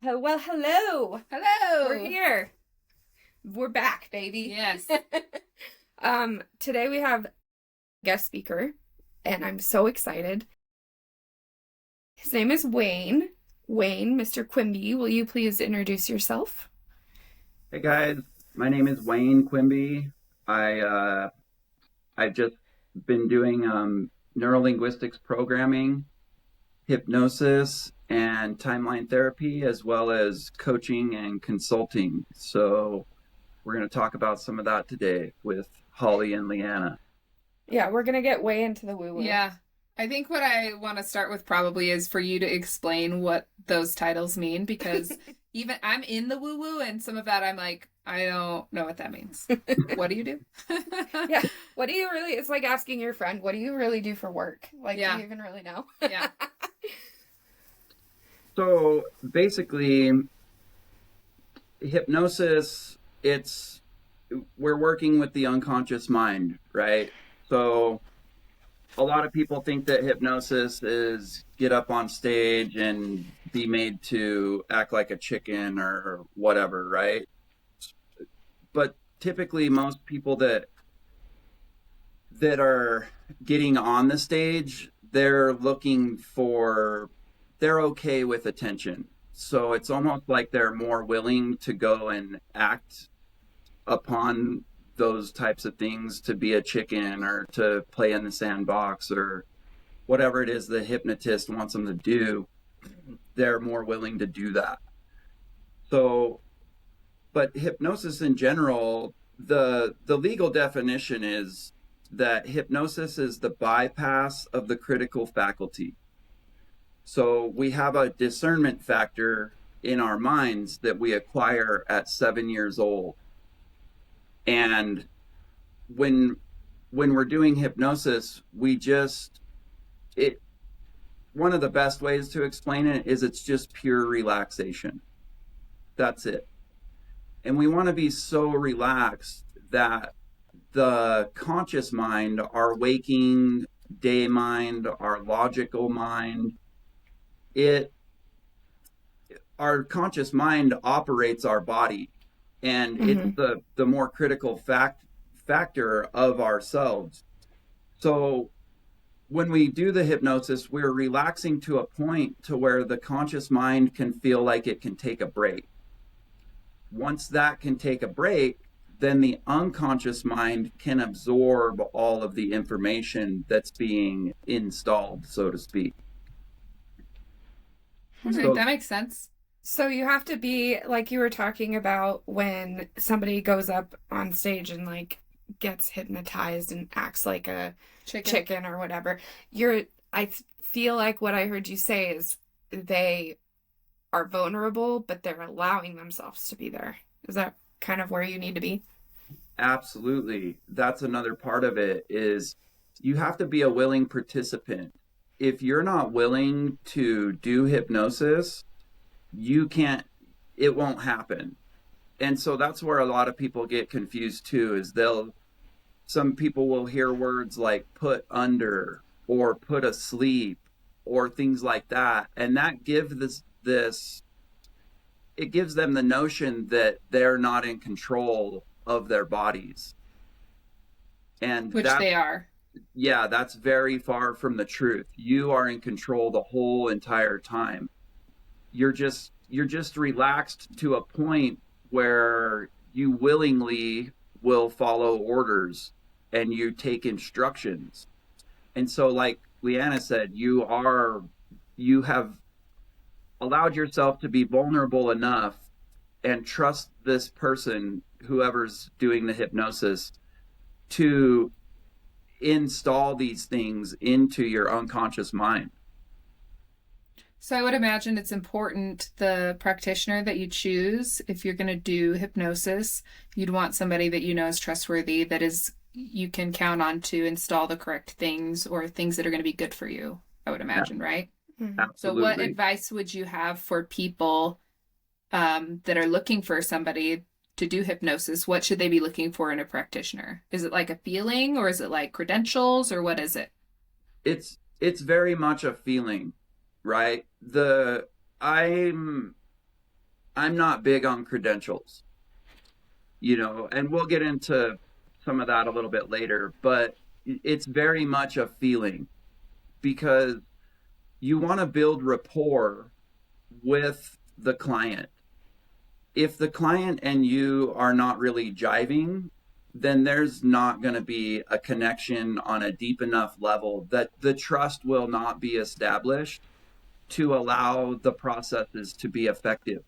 Recording. Well, hello. Hello. We're here. We're back, baby. Yes. Today we have a guest speaker, and I'm so excited. His name is Wayne. Wayne, Mr. Quimby, will you please introduce yourself? Hey guys, my name is Wayne Quimby. I've just been doing neurolinguistics programming, hypnosis, and timeline therapy, as well as coaching and consulting. So we're going to talk about some of that today with Holly and Leanna. Yeah, we're going to get way into the woo-woo. Yeah. I think what I want to start with probably is for you to explain what those titles mean, because even I'm in the woo-woo, and some of that I'm like, I don't know what that means. What do you do? Yeah. What do you really, it's like asking your friend, what do you really do for work? Like, Yeah. do you even really know? Yeah. So basically, hypnosis, we're working with the unconscious mind, right? So a lot of people think that hypnosis is get up on stage and be made to act like a chicken or whatever, right? But typically most people that are getting on the stage, they're okay with attention. So it's almost like they're more willing to go and act upon those types of things, to be a chicken or to play in the sandbox or whatever it is the hypnotist wants them to do. They're more willing to do that. So, but hypnosis in general, the legal definition is that hypnosis is the bypass of the critical faculty. So we have a discernment factor in our minds that we acquire at 7 years old. And when we're doing hypnosis, one of the best ways to explain it is it's just pure relaxation. That's it. And we want to be so relaxed that the conscious mind, our waking day mind, our logical mind, our conscious mind operates our body, and it's the more critical factor of ourselves. So when we do the hypnosis, we're relaxing to a point to where the conscious mind can feel like it can take a break. Once that can take a break, then the unconscious mind can absorb all of the information that's being installed, so to speak. Okay, that makes sense. So you have to be, like you were talking about, when somebody goes up on stage and like gets hypnotized and acts like a chicken or whatever. I feel like what I heard you say is they are vulnerable, but they're allowing themselves to be there. Is that kind of where you need to be? Absolutely. That's another part of it, is you have to be a willing participant. If you're not willing to do hypnosis, it won't happen. And so that's where a lot of people get confused too, is some people will hear words like put under or put asleep or things like that. And that it gives them the notion that they're not in control of their bodies. And which they are. Yeah, that's very far from the truth. You are in control the whole entire time. You're just relaxed to a point where you willingly will follow orders and you take instructions. And so, like Leanna said, you have allowed yourself to be vulnerable enough and trust this person, whoever's doing the hypnosis, to install these things into your unconscious mind. So I would imagine it's important, the practitioner that you choose, if you're going to do hypnosis, you'd want somebody that you know is trustworthy, you can count on to install the correct things or things that are going to be good for you, I would imagine, right? Absolutely. So what advice would you have for people that are looking for somebody to do hypnosis? What should they be looking for in a practitioner? Is it like a feeling, or is it like credentials, or what is it? It's very much a feeling, right? The I'm not big on credentials, and we'll get into some of that a little bit later, but it's very much a feeling because you want to build rapport with the client. If the client and you are not really jiving, then there's not going to be a connection on a deep enough level that the trust will not be established to allow the processes to be effective.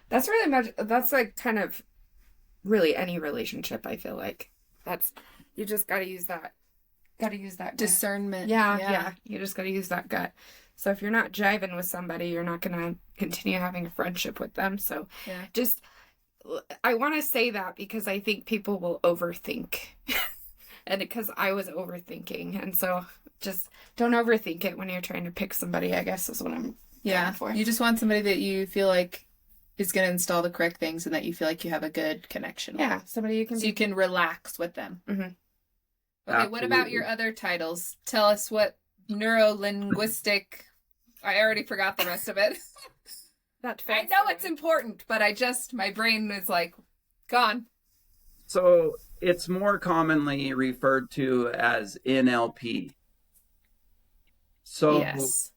That's really much, that's like kind of really any relationship, I feel like. That's, you just got to use that discernment. Yeah. You just got to use that gut. So if you're not jiving with somebody, you're not going to continue having a friendship with them. So just, I want to say that because I think people will overthink. And because I was overthinking. And so just don't overthink it when you're trying to pick somebody, I guess is what I'm going for. You just want somebody that you feel like is going to install the correct things and that you feel like you have a good connection with. Yeah, somebody you can relax with them. Mm-hmm. Okay, Absolutely. What about your other titles? Tell us what neurolinguistic... I already forgot the rest of it. I know it's important, but my brain is like, gone. So it's more commonly referred to as NLP. So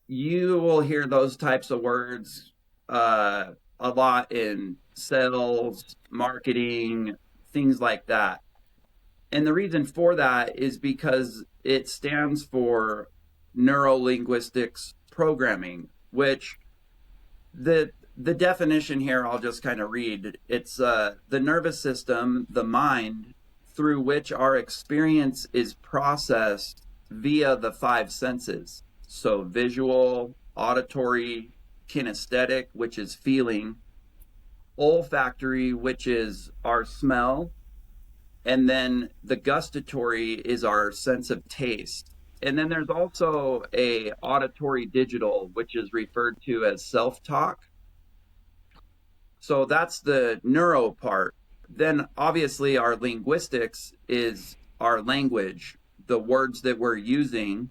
you will hear those types of words a lot in sales, marketing, things like that. And the reason for that is because it stands for Neurolinguistics programming, which the definition here I'll just kind of read. It's the nervous system, the mind, through which our experience is processed via the five senses. So visual, auditory, kinesthetic, which is feeling, olfactory, which is our smell, and then the gustatory is our sense of taste. And then there's also a auditory digital, which is referred to as self-talk. So that's the neuro part. Then obviously our linguistics is our language, the words that we're using.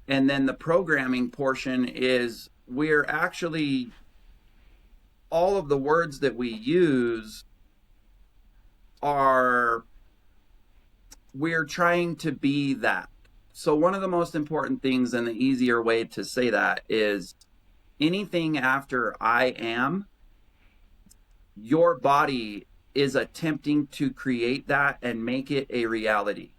And then the programming portion is we're actually, all of the words that we use we're trying to be that. So one of the most important things and the easier way to say that is anything after I am, your body is attempting to create that and make it a reality.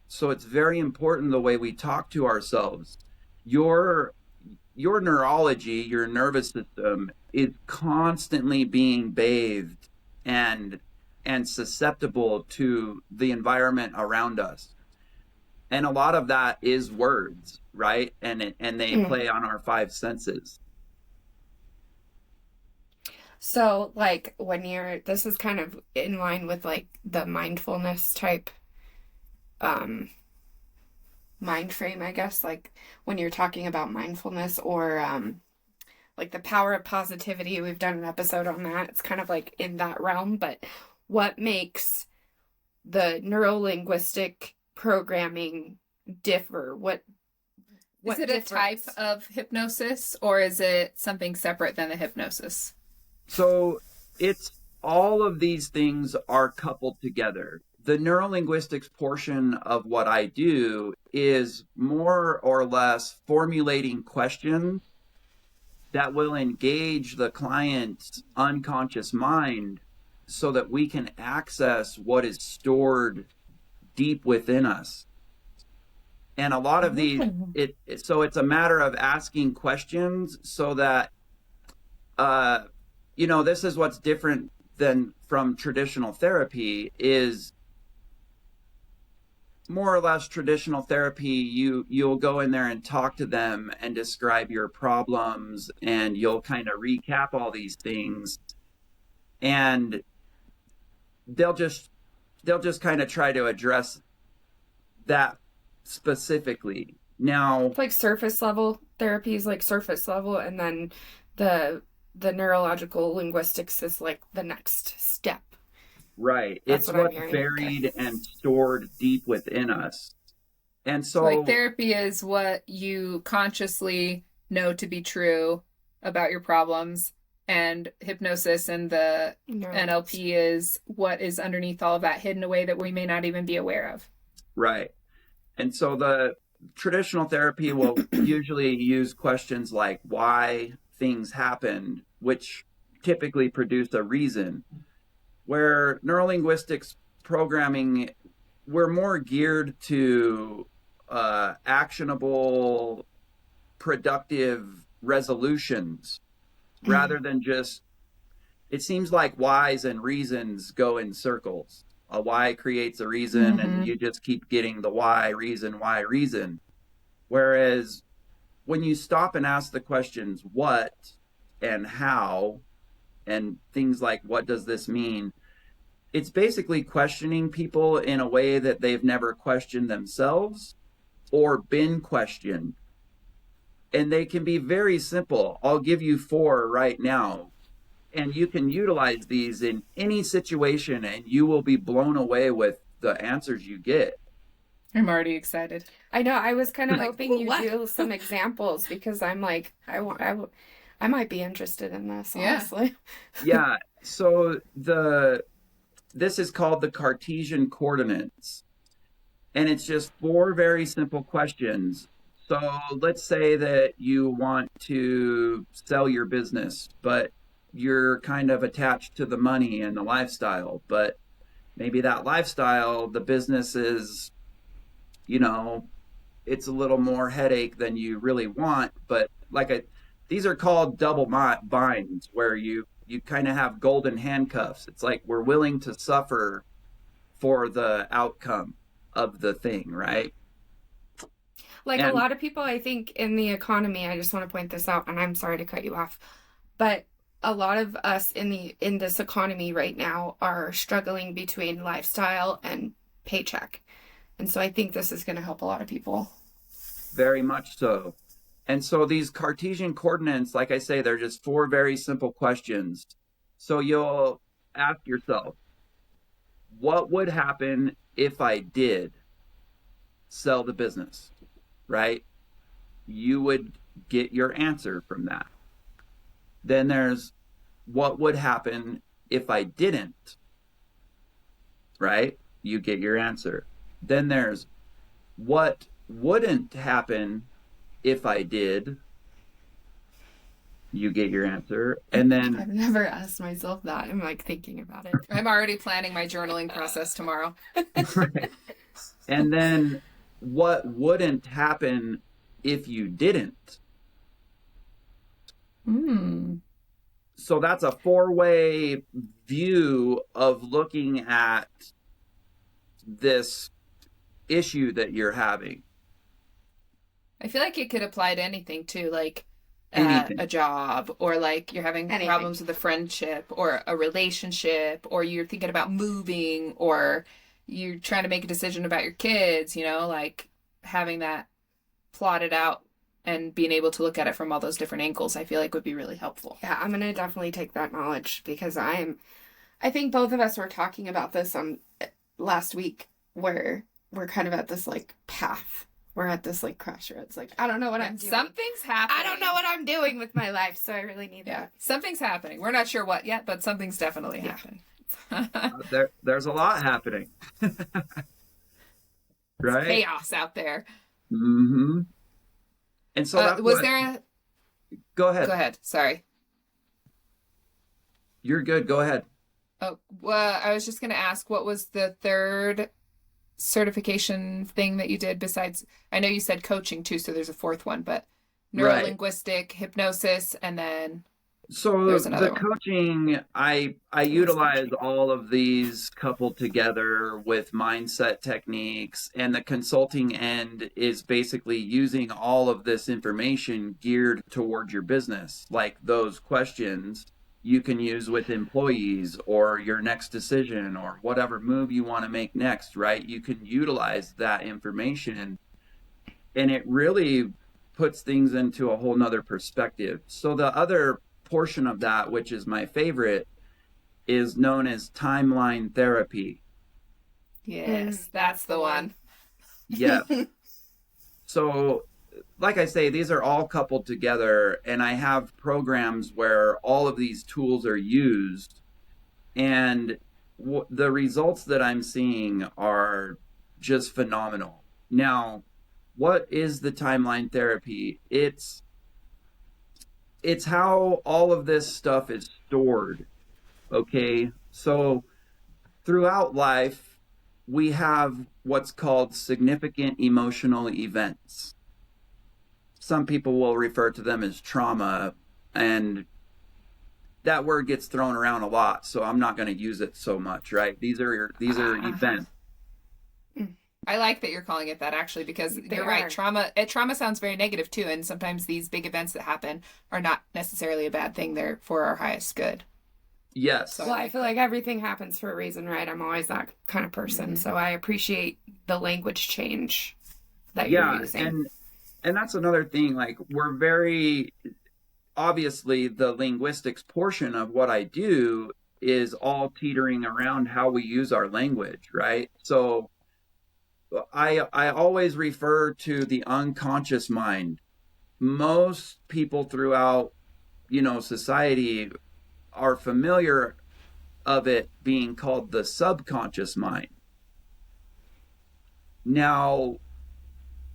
So it's very important the way we talk to ourselves. Your neurology, your nervous system is constantly being bathed and susceptible to the environment around us. And a lot of that is words, right? And they play on our five senses. So, like, this is kind of in line with, like, the mindfulness type mind frame, I guess. Like, when you're talking about mindfulness or, like, the power of positivity, we've done an episode on that. It's kind of, like, in that realm. But what makes the neurolinguistic programming differ? What is it difference? A type of hypnosis or is it something separate than the hypnosis? So it's all of these things are coupled together. The neurolinguistics portion of what I do is more or less formulating questions that will engage the client's unconscious mind so that we can access what is stored deep within us. And a lot of these, so it's a matter of asking questions so that, this is what's different than from traditional therapy is more or less traditional therapy. You'll go in there and talk to them and describe your problems and you'll kind of recap all these things and they'll just kind of try to address that specifically. Now, it's like surface level therapy is like surface level, and then the neurological linguistics is like the next step. Right. It's what's buried and stored deep within us. And So so, like therapy is what you consciously know to be true about your problems, and hypnosis and the NLP is what is underneath all of that, hidden away that we may not even be aware of. right. And so the traditional therapy will usually use questions like why things happened, which typically produce a reason. Where neurolinguistics programming, we're more geared to actionable, productive resolutions rather than just, it seems like whys and reasons go in circles. A why creates a reason, and you just keep getting the why, reason, why, reason. Whereas when you stop and ask the questions what and how, and things like what does this mean, it's basically questioning people in a way that they've never questioned themselves or been questioned. And they can be very simple. I'll give you 4 right now. And you can utilize these in any situation, and you will be blown away with the answers you get. I'm already excited. I know. I was kind of hoping you do some examples, because I'm like, I might be interested in this, honestly. Yeah. So this is called the Cartesian coordinates. And it's just 4 very simple questions. So let's say that you want to sell your business, but you're kind of attached to the money and the lifestyle. But maybe that lifestyle, the business is, it's a little more headache than you really want. But these are called double binds, where you kind of have golden handcuffs. It's like we're willing to suffer for the outcome of the thing, right? Like a lot of people, I think, in the economy, I just want to point this out, and I'm sorry to cut you off, but a lot of us in this economy right now are struggling between lifestyle and paycheck. And so I think this is going to help a lot of people. Very much so. And so these Cartesian coordinates, like I say, they're just 4 very simple questions. So you'll ask yourself, what would happen if I did sell the business, right? You would get your answer from that. Then there's, what would happen if I didn't, right? You get your answer. Then there's, what wouldn't happen if I did? You get your answer. And then I've never asked myself that. I'm like thinking about it. I'm already planning my journaling process tomorrow. And then what wouldn't happen if you didn't? So that's a 4-way view of looking at this issue that you're having. I feel like it could apply to anything too, like Anything. a job, or like you're having problems with a friendship or a relationship, or you're thinking about moving, or you're trying to make a decision about your kids, like having that plotted out and being able to look at it from all those different angles, I feel like would be really helpful. Yeah, I'm going to definitely take that knowledge, because I think both of us were talking about this last week, where we're kind of at this like path. We're at this like crossroads. Like, I don't know what I'm doing. Something's happening. I don't know what I'm doing with my life, so I really need that. Something's happening. We're not sure what yet, but something's definitely happening. There's a lot happening. Right? Chaos out there. Mm-hmm. And so Go ahead. Go ahead. Sorry. You're good. Go ahead. Oh, well, I was just going to ask, what was the third certification thing that you did besides, I know you said coaching too, so there's a 4th one, but neurolinguistic, hypnosis, and then so the coaching, I utilize all of these coupled together with mindset techniques, and the consulting end is basically using all of this information geared towards your business, like those questions you can use with employees or your next decision or whatever move you want to make next, right? You can utilize that information, and it really puts things into a whole nother perspective. So the other portion of that, which is my favorite, is known as timeline therapy. Yes, that's the one. Yeah. So, like I say, these are all coupled together, and I have programs where all of these tools are used, and the results that I'm seeing are just phenomenal. Now, what is the timeline therapy? It's how all of this stuff is stored. Okay, so throughout life, we have what's called significant emotional events. Some people will refer to them as trauma, and that word gets thrown around a lot, so I'm not going to use it so much, right? These are events. I like that you're calling it that, actually, because you're right. Trauma sounds very negative too, and sometimes these big events that happen are not necessarily a bad thing. They're for our highest good. Yes. Well, I feel like everything happens for a reason, right? I'm always that kind of person, so I appreciate the language change that you're using. And that's another thing. Like, we're very obviously, the linguistics portion of what I do is all teetering around how we use our language, right? So I always refer to the unconscious mind. Most people throughout, society are familiar of it being called the subconscious mind. Now,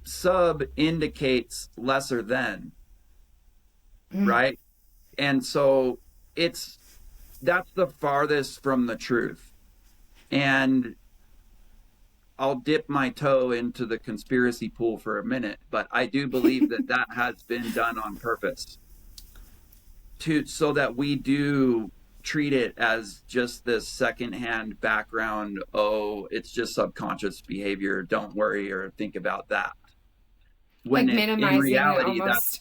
sub indicates lesser than, right? And so that's the farthest from the truth. And I'll dip my toe into the conspiracy pool for a minute, but I do believe that has been done on purpose so that we do treat it as just this secondhand background. Oh, it's just subconscious behavior. Don't worry or think about that. When like minimizing in reality, that's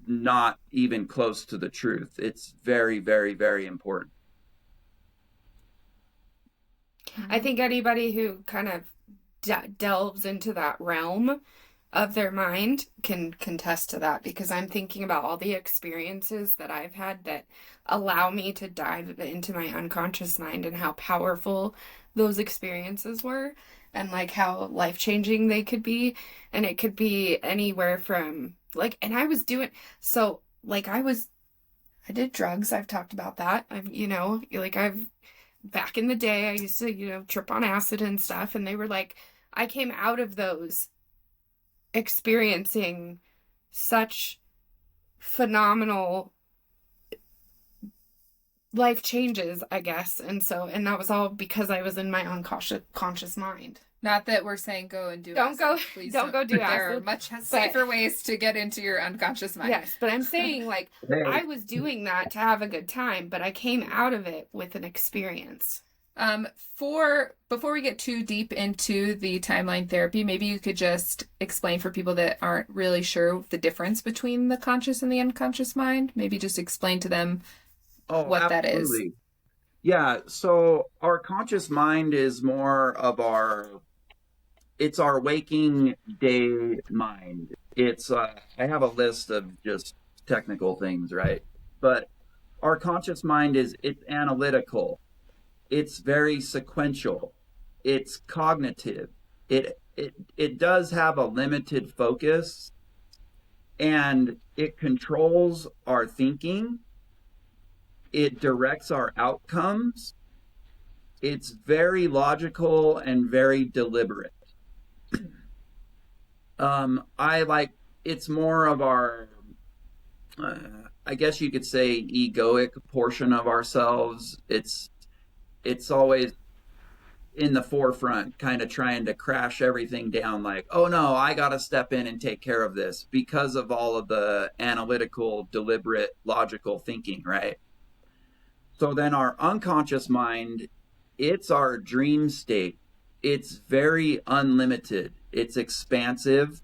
not even close to the truth. It's very, very, very important. I think anybody who kind of delves into that realm of their mind can contest to that, because I'm thinking about all the experiences that I've had that allow me to dive into my unconscious mind and how powerful those experiences were and like how life-changing they could be. And it could be anywhere from like, and I was doing, so like I did drugs. I've talked about that. Back in the day, I used to, trip on acid and stuff. And they were like, I came out of those experiencing such phenomenal life changes, I guess. And that was all because I was in my unconscious mind. Not that we're saying go and do don't acid. Please don't go do acid. There are much safer ways to get into your unconscious mind. Yes, but I'm saying like I was doing that to have a good time, but I came out of it with an experience. Before we get too deep into the timeline therapy, maybe you could just explain for people that aren't really sure the difference between the conscious and the unconscious mind. Maybe just explain to them what that is. Yeah, so our conscious mind is more of it's our waking day mind. It's I have a list of just technical things, right? But our conscious mind it's analytical. It's very sequential. It's cognitive. It does have a limited focus, and it controls our thinking. It directs our outcomes. It's very logical and very deliberate. It's more of our, I guess you could say, egoic portion of ourselves. It's always in the forefront, kind of trying to crash everything down, like, oh no, I got to step in and take care of this because of all of the analytical, deliberate, logical thinking, right? So then our unconscious mind, it's our dream state. It's very unlimited. It's expansive.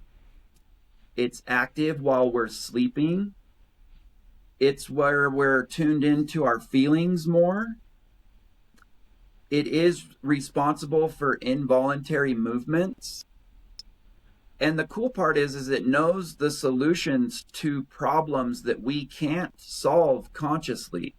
It's active while we're sleeping. It's where we're tuned into our feelings more. It is responsible for involuntary movements. And the cool part is it knows the solutions to problems that we can't solve consciously.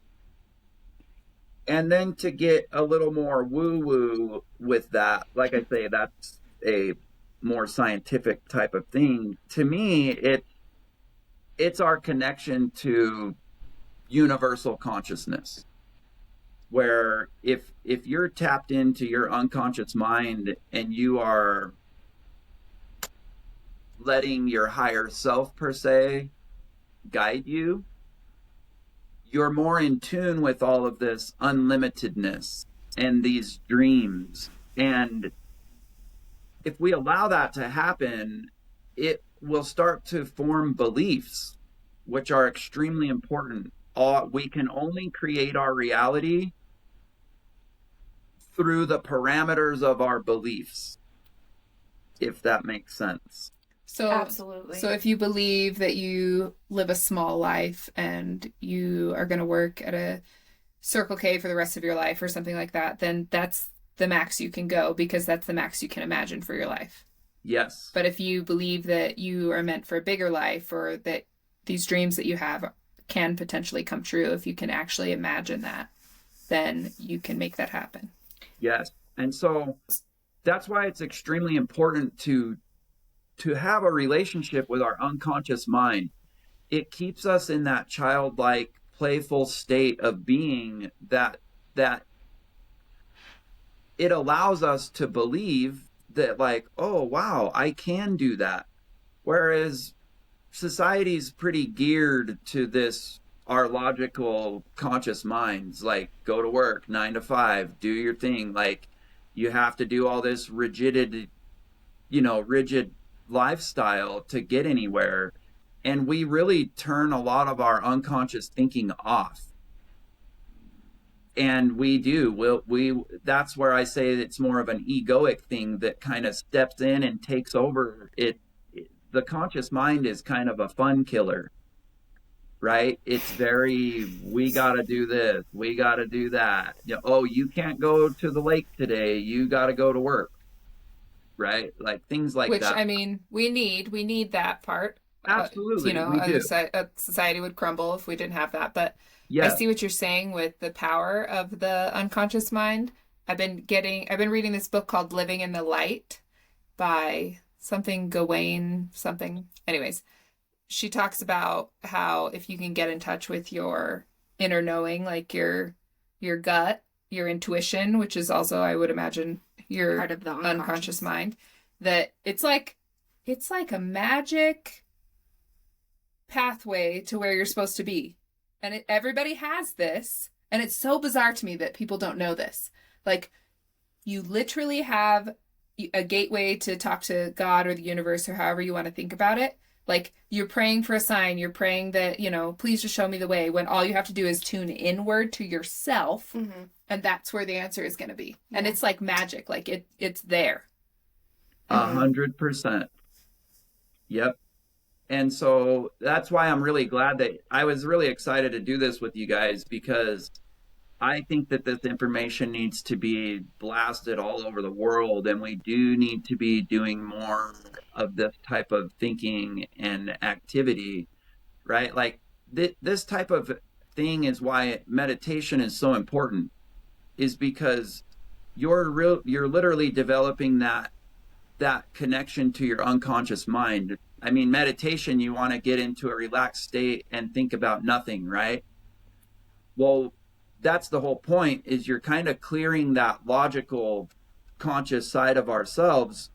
And then to get a little more woo-woo with that, like I say, that's a more scientific type of thing, to me, it's our connection to universal consciousness, where if you're tapped into your unconscious mind and you are letting your higher self per se guide you, you're more in tune with all of this unlimitedness and these dreams. And if we allow that to happen, it will start to form beliefs, which are extremely important. We can only create our reality through the parameters of our beliefs, if that makes sense. So, absolutely. So if you believe that you live a small life and you are going to work at a Circle K for the rest of your life or something like that, then that's the max you can go, because that's the max you can imagine for your life. Yes. But if you believe that you are meant for a bigger life, or that these dreams that you have can potentially come true, if you can actually imagine that, then you can make that happen. Yes. And so that's why it's extremely important to have a relationship with our unconscious mind. It keeps us in that childlike, playful state of being that it allows us to believe that, like, oh, wow, I can do that. Whereas society's pretty geared to this, our logical conscious minds, like, go to work 9 to 5, do your thing. Like, you have to do all this rigid lifestyle to get anywhere. And we really turn a lot of our unconscious thinking off. And that's where I say it's more of an egoic thing that kind of steps in and takes over it. The conscious mind is kind of a fun killer, right? It's very, we got to do this, we got to do that. Oh, you can't go to the lake today, you got to go to work, right? Like things like Which, that. I mean, we need that part. Absolutely, we do. A society would crumble if we didn't have that. But yeah. I see what you're saying with the power of the unconscious mind. I've been reading this book called Living in the Light by something Gawain something. Anyways, she talks about how if you can get in touch with your inner knowing, like your gut, your intuition, which is also, I would imagine, your part of the unconscious mind, that it's like a magic pathway to where you're supposed to be. And everybody has this, and it's so bizarre to me that people don't know this. Like, you literally have a gateway to talk to God or the universe or however you want to think about it. Like, you're praying for a sign, you're praying that, please just show me the way, when all you have to do is tune inward to yourself, and that's where the answer is going to be. Yeah. And it's like magic, like it's there. 100%. Yep. And so that's why I'm really glad that I was really excited to do this with you guys, because I think that this information needs to be blasted all over the world, and we do need to be doing more of this type of thinking and activity, right? Like this type of thing is why meditation is so important, is because you're literally developing that connection to your unconscious mind. I mean, meditation, you want to get into a relaxed state and think about nothing, right? Well, that's the whole point, is you're kind of clearing that logical conscious side of ourselves,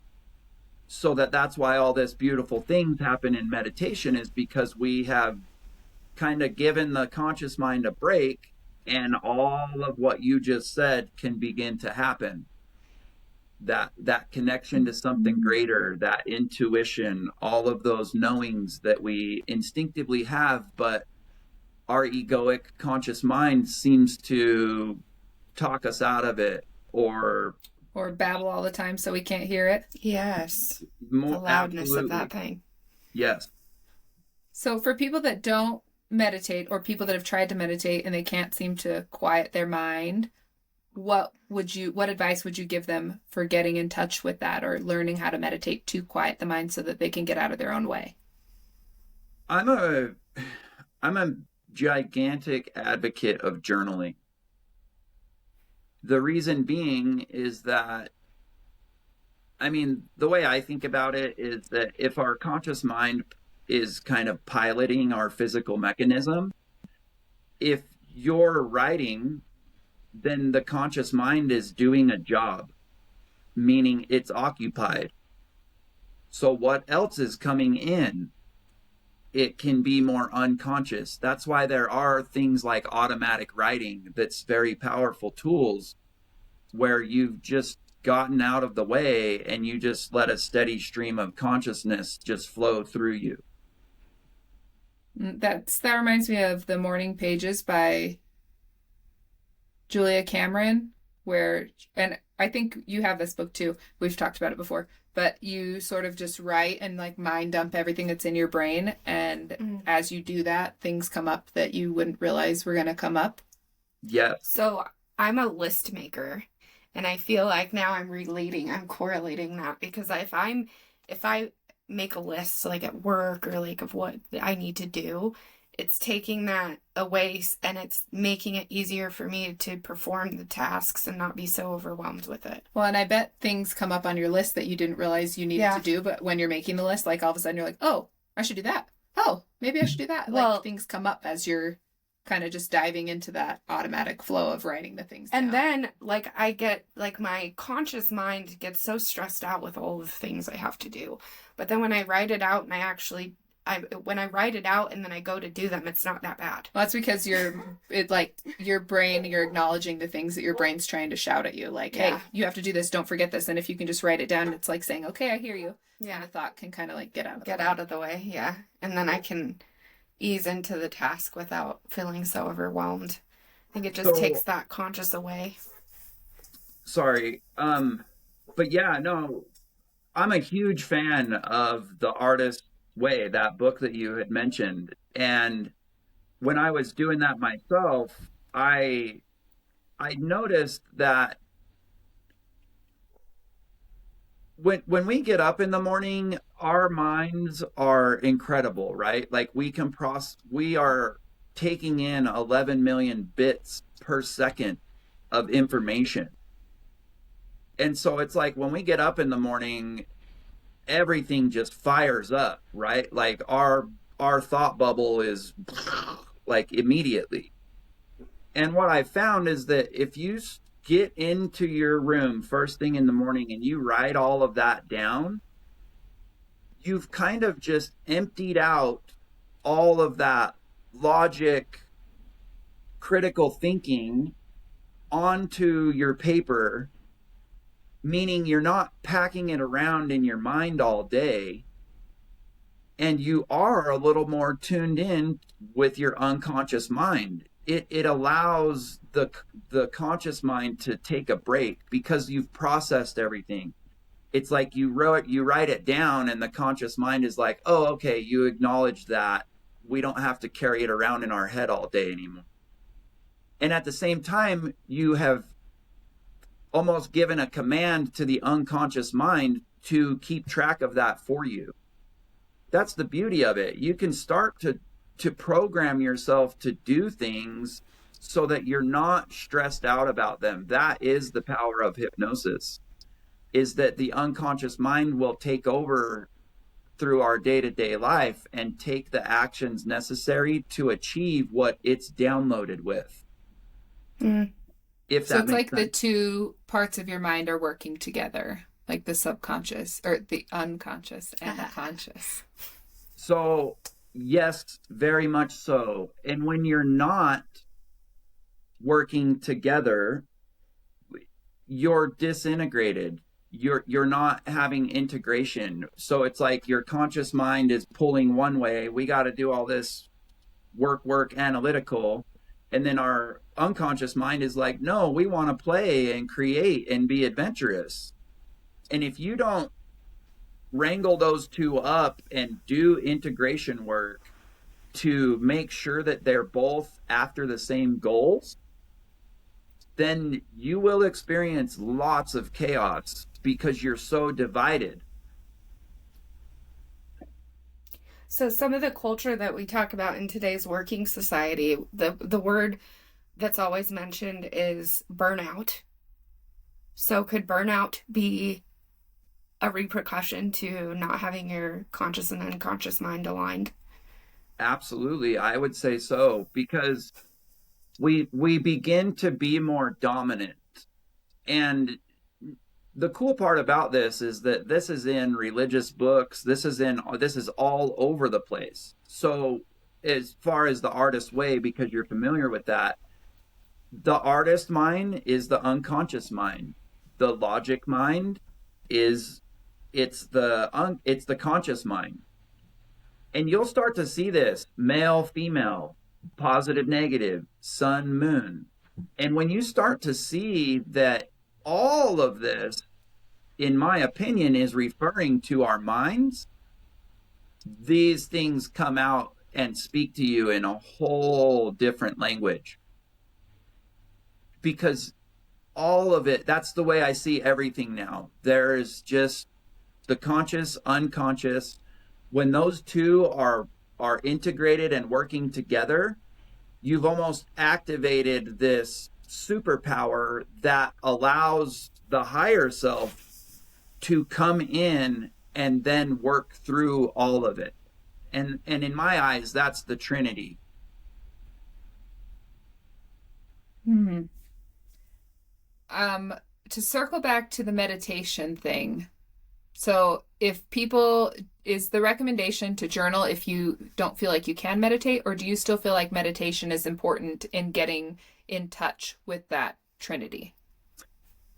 so that's why all this beautiful things happen in meditation, is because we have kind of given the conscious mind a break, and all of what you just said can begin to happen. That connection to something greater, that intuition, all of those knowings that we instinctively have, but our egoic conscious mind seems to talk us out of it, or babble all the time so we can't hear it. Yes. The loudness absolutely. Of that thing. Yes. So for people that don't meditate, or people that have tried to meditate and they can't seem to quiet their mind, what advice would you give them for getting in touch with that, or learning how to meditate to quiet the mind so that they can get out of their own way? I'm a gigantic advocate of journaling. The reason being is that I mean, the way I think about it is that if our conscious mind is kind of piloting our physical mechanism, if you're writing, then the conscious mind is doing a job, meaning it's occupied. So what else is coming in? It can be more unconscious. That's why there are things like automatic writing that's very powerful tools where you've just gotten out of the way and you just let a steady stream of consciousness just flow through you. That reminds me of The Morning Pages by Julia Cameron, and I think you have this book too. We've talked about it before, but you sort of just write and like mind dump everything that's in your brain. And as you do that, things come up that you wouldn't realize were going to come up. Yeah. So I'm a list maker, and I feel like now I'm correlating that, because if I make a list like at work or like of what I need to do, it's taking that away and it's making it easier for me to perform the tasks and not be so overwhelmed with it. Well, and I bet things come up on your list that you didn't realize you needed to do, but when you're making the list, like all of a sudden you're like, oh, I should do that. Oh, maybe I should do that. Well, like things come up as you're kind of just diving into that automatic flow of writing the things down. And then like I get like my conscious mind gets so stressed out with all the things I have to do. But then when I write it out and when I write it out and then I go to do them, it's not that bad. Well, that's because your brain, you're acknowledging the things that your brain's trying to shout at you. Like, hey, you have to do this. Don't forget this. And if you can just write it down, it's like saying, okay, I hear you. Yeah. And the thought can kind of like get out of the way. Yeah. And then I can ease into the task without feeling so overwhelmed. I think it just takes that conscious away. Sorry. But yeah, no, I'm a huge fan of The Artist's Way, that book that you had mentioned. And when I was doing that myself, I noticed that when we get up in the morning, our minds are incredible, right? Like we are taking in 11 million bits per second of information. And so it's like when we get up in the morning, everything just fires up, right? Like our thought bubble is like immediately. And what I found is that if you get into your room first thing in the morning and you write all of that down, you've kind of just emptied out all of that logic, critical thinking onto your paper, meaning you're not packing it around in your mind all day, and you are a little more tuned in with your unconscious mind. It allows the conscious mind to take a break because you've processed everything. It's like you write it down, and the conscious mind is like, oh, okay, you acknowledge that. We don't have to carry it around in our head all day anymore. And at the same time, you have almost given a command to the unconscious mind to keep track of that for you. That's the beauty of it. You can start to program yourself to do things so that you're not stressed out about them. That is the power of hypnosis, is that the unconscious mind will take over through our day-to-day life and take the actions necessary to achieve what it's downloaded with. If so that it's makes like sense. the two parts of your mind are working together, like the subconscious or the unconscious and the conscious. So yes, very much so. And when you're not working together, you're disintegrated. You're not having integration. So it's like your conscious mind is pulling one way. We got to do all this work analytical. And then our unconscious mind is like, no, we want to play and create and be adventurous. And if you don't wrangle those two up and do integration work to make sure that they're both after the same goals, then you will experience lots of chaos because you're so divided. So some of the culture that we talk about in today's working society, the word that's always mentioned is burnout. So could burnout be a repercussion to not having your conscious and unconscious mind aligned. Absolutely. I would say so, because we begin to be more dominant. And the cool part about this is that this is in religious books. This is all over the place. So as far as the artist way, because you're familiar with that, the artist mind is the unconscious mind. The logic mind it's the conscious mind. And you'll start to see this male, female, positive, negative, sun, moon. And when you start to see that all of this, in my opinion, is referring to our minds, these things come out and speak to you in a whole different language. Because all of it, that's the way I see everything now. There's just the conscious, unconscious. When those two are integrated and working together, you've almost activated this superpower that allows the higher self to come in and then work through all of it. And in my eyes, that's the Trinity. Mm-hmm. To circle back to the meditation thing. So if people, is the recommendation to journal if you don't feel like you can meditate, or do you still feel like meditation is important in getting in touch with that Trinity?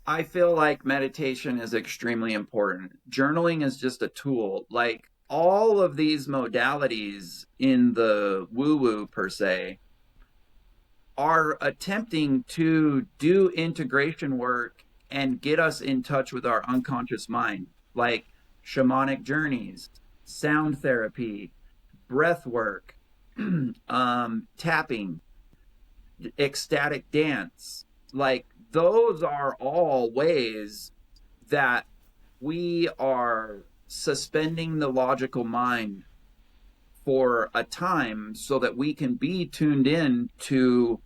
I feel like meditation is extremely important. Journaling is just a tool. Like all of these modalities in the woo-woo per se are attempting to do integration work and get us in touch with our unconscious mind, like shamanic journeys, sound therapy, breath work, tapping, ecstatic dance. Like those are all ways that we are suspending the logical mind for a time so that we can be tuned in to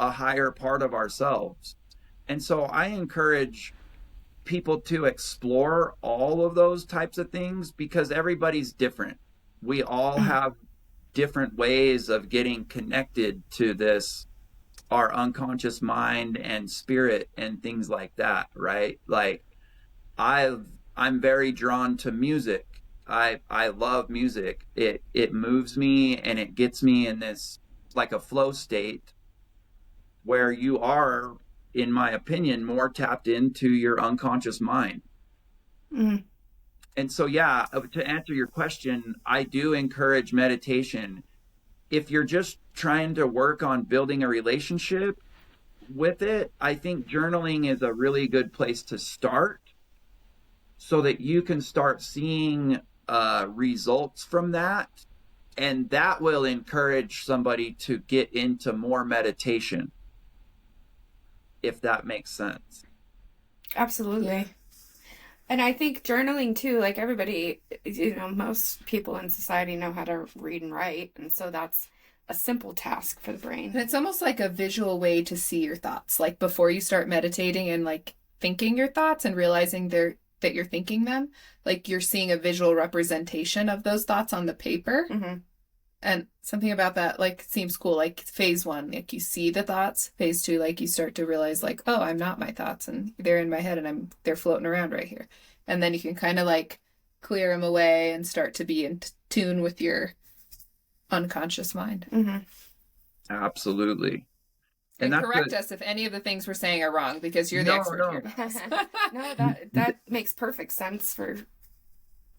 a higher part of ourselves. And so I encourage people to explore all of those types of things, because everybody's different. We all have different ways of getting connected to this, our unconscious mind and spirit and things like that, right? Like I'm very drawn to music. I love music. It moves me and it gets me in this like a flow state where you are, in my opinion, more tapped into your unconscious mind. Mm. And so, yeah, to answer your question, I do encourage meditation. If you're just trying to work on building a relationship with it, I think journaling is a really good place to start so that you can start seeing results from that. And that will encourage somebody to get into more meditation, if that makes sense. Absolutely. Yeah. And I think journaling too, like everybody, most people in society know how to read and write. And so that's a simple task for the brain. And it's almost like a visual way to see your thoughts. Like before you start meditating and like thinking your thoughts and realizing that you're thinking them, like you're seeing a visual representation of those thoughts on the paper. Mm-hmm. And something about that, like, seems cool. Like, phase 1, like, you see the thoughts. Phase 2, like, you start to realize, like, oh, I'm not my thoughts, and they're in my head, and they're floating around right here. And then you can kind of, like, clear them away and start to be in tune with your unconscious mind. Mm-hmm. Absolutely. And correct us if any of the things we're saying are wrong, because you're the expert here. No, that makes perfect sense for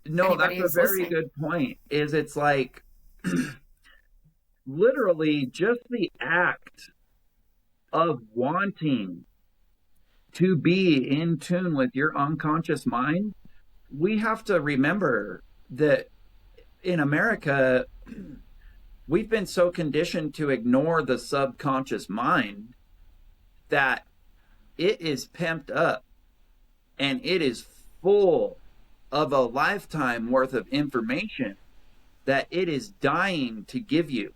No, that's a very good point. It's like literally just the act of wanting to be in tune with your unconscious mind. We have to remember that in America, we've been so conditioned to ignore the subconscious mind that it is pumped up and it is full of a lifetime worth of information that it is dying to give you.